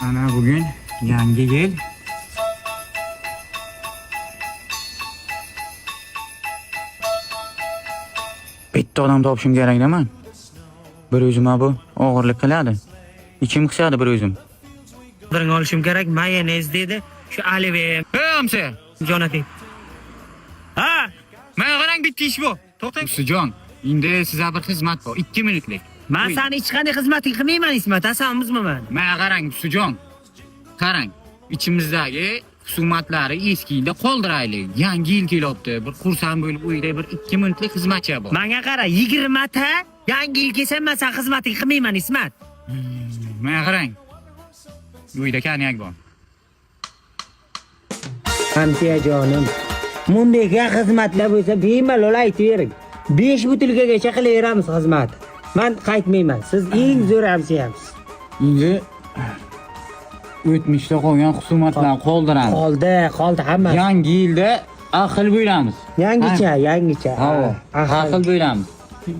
Ana bugün yangi yil. Bitta odam topishim kerak deyman. Bir o'zim bu og'irlik qiladi. Ichim qisadi bir o'zim. Birini olishim kerak, mayonez dedi. Shu olive. Hamsa. Jonati. Ha, Mana qarang bitta ish bu. To'xtang. Jon, endi sizga bir xizmat bor. 2 minutlik. men seni hech qanday xizmating qilmayman, Ismat. Asamizmi men? Mana qarang, Jon. Qarang, ichimizdagi husumatlarni eski yilda qoldiraylik. Yangi yil kelyapti. Bir xursand bo'lib uyda bir 2 minutlik xizmatchi bor. Menga qara, 20 ta yangi yil kelsa men sen xizmating qilmayman, Ismat. Mana qarang. Uyda konyak bor. Hamsiya jonim. Bunday xizmatlar bo'lsa bemalol aytavering. 5 butilkagacha qilaveramiz xizmat. Men qaytmayman. Siz eng zo'r hamsiyamsiz. Endi o'tmishda qolgan husumatlarni qoldiramiz. Qoldi hamma. Yangi yilda aql bo'lamiz. Yangicha. Aql bo'lamiz.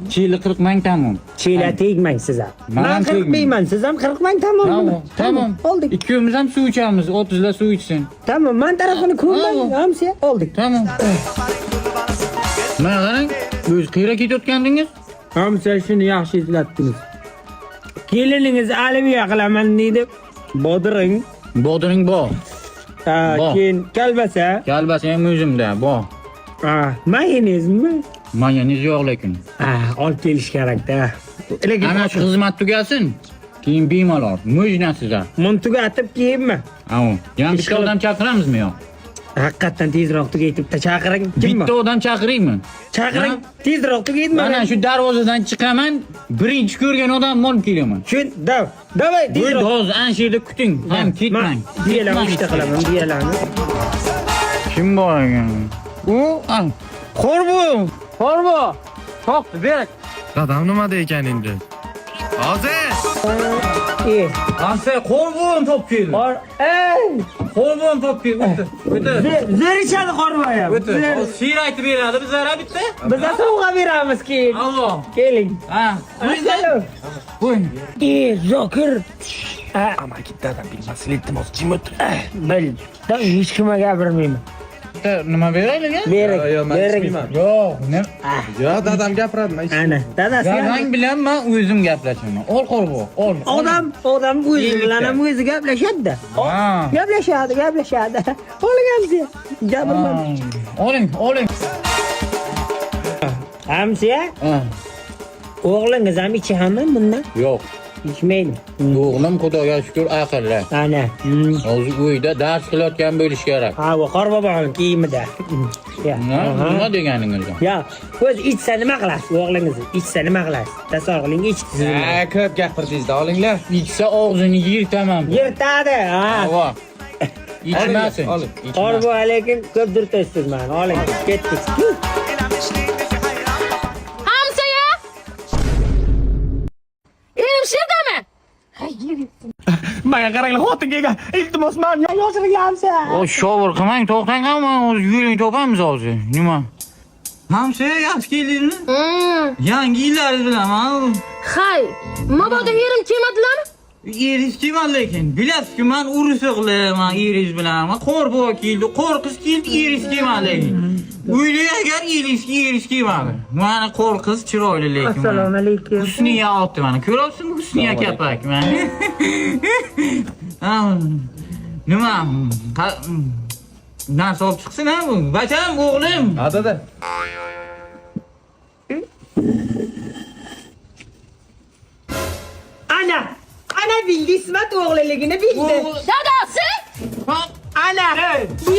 Chili 40 ming tamom. Chela tegmang siz ham. Men 40 mingman, siz ham 40 ming tamom. Tamom. Oldik. Ikkimiz ham suv ichamiz, 30 lar suv ichsin. Tamam, men tarafini ko'rmang, hamsiya. Oldik. Tamam. Mana qarang, o'z qiyra ketayotgandingiz. Hamsiya shuni yaxshi eslatdingiz. Keliningiz Aliviya qilaman deydi. Bodiring. Bodiring bor. Keyin kalbasa. Kalbasa ham o'zimda bor. Mayonezmi? Mayonez yo'q lekin. Olib kelish kerak-da. Lekin Ana shu xizmat tugasin. Keyin bemalol mo'jnasizlar. men tugatib kiyimmi? Yangi odam chaqiramizmi yo'q? Haqiqatan tezroq tugatib chaqiring. Kim Bitta odam chaqiraymi? Chaqiring, tezroq tugatma. Mana shu darvozadan chiqaman, birinchi ko'rgan odamni olib kelaman. Davay, tezroq. Hozir ana shu yerda kuting, ham ketmang. Diyalarni ishta qilaman, diyalarni. Kim bor ekan? Qorbo. To'xta, ber. Dadam nima deykan endi? Hozir. Ansa qo'rbon top keldi. Qo'rbon top keldi. Zo'r ichadi qorboya. She'r aytib beradi bizlarga bitta. Biz sovg'a beramiz keyin. Alloh. Keling. Qo'ying. Zokir. Amaki dadam bilmaslik iltimos jim o'tir. Bil. Hech kimga gapirmayman. Nima beraylik? Bering. Yo'q, nima? Yo, dadam gapiradimi? Ana, dadasi. Dadang bilan men o'zim gaplashaman. Ol qorbo, ol. Odam o'zi bilan ham o'zi gaplashadi-da. Gaplashadi. Olgansiz. Gapirma. Oling. Hamsiya? O'g'lingiz ham ichamanmi bundan? Yo'q. İçmeyin. O'g'lim Xudoga shukr aqlli. Ana. Hozir uyda dars qilayotgan bo'lish kerak. Bu Qorboboning kiyimida. Nima deganingiz? Ya, o'zi ichsa nima qilasiz o'g'lingizni? Ichsa nima qilasiz? Tasavvur qiling, ichdi. Ko'p gapirdingiz-da, olinglar. İçsa og'zini yirtaman. Yirtadi. Ava. İçmasin. Qorbo lekin ko'p durtasiz meni. Oling, ketdik. Menga qaranglar, xotinga iltimos men yozilgansa. O shover qilmang, to'xtang hamma o'zi yo'lini topamiz hozir. Nima? Hamsa yaxshi keldingmi? Yangi yillaringiz bilan men. Hay, mabodo yerim kelmadilar? Eriz kelmadi lekin. Bilasizki, men urusiqliman eriz bilan. Men qorbo keldi, qo'rqiz keldi, eriz kelmadi lekin. Uyda agar eriz kelmadi. Mana qo'rqiz chiroyli lekin. Assalomu alaykum. Husniya otdi mana. Ko'ryapsizmi Husniya kapak mana. Nima? Nars olib chiqsin ha bu. Bacham, o'g'lim. Ha, dada. Ana bildi, İsmat o'g'liligini bildi. Dadasi? Ana, bu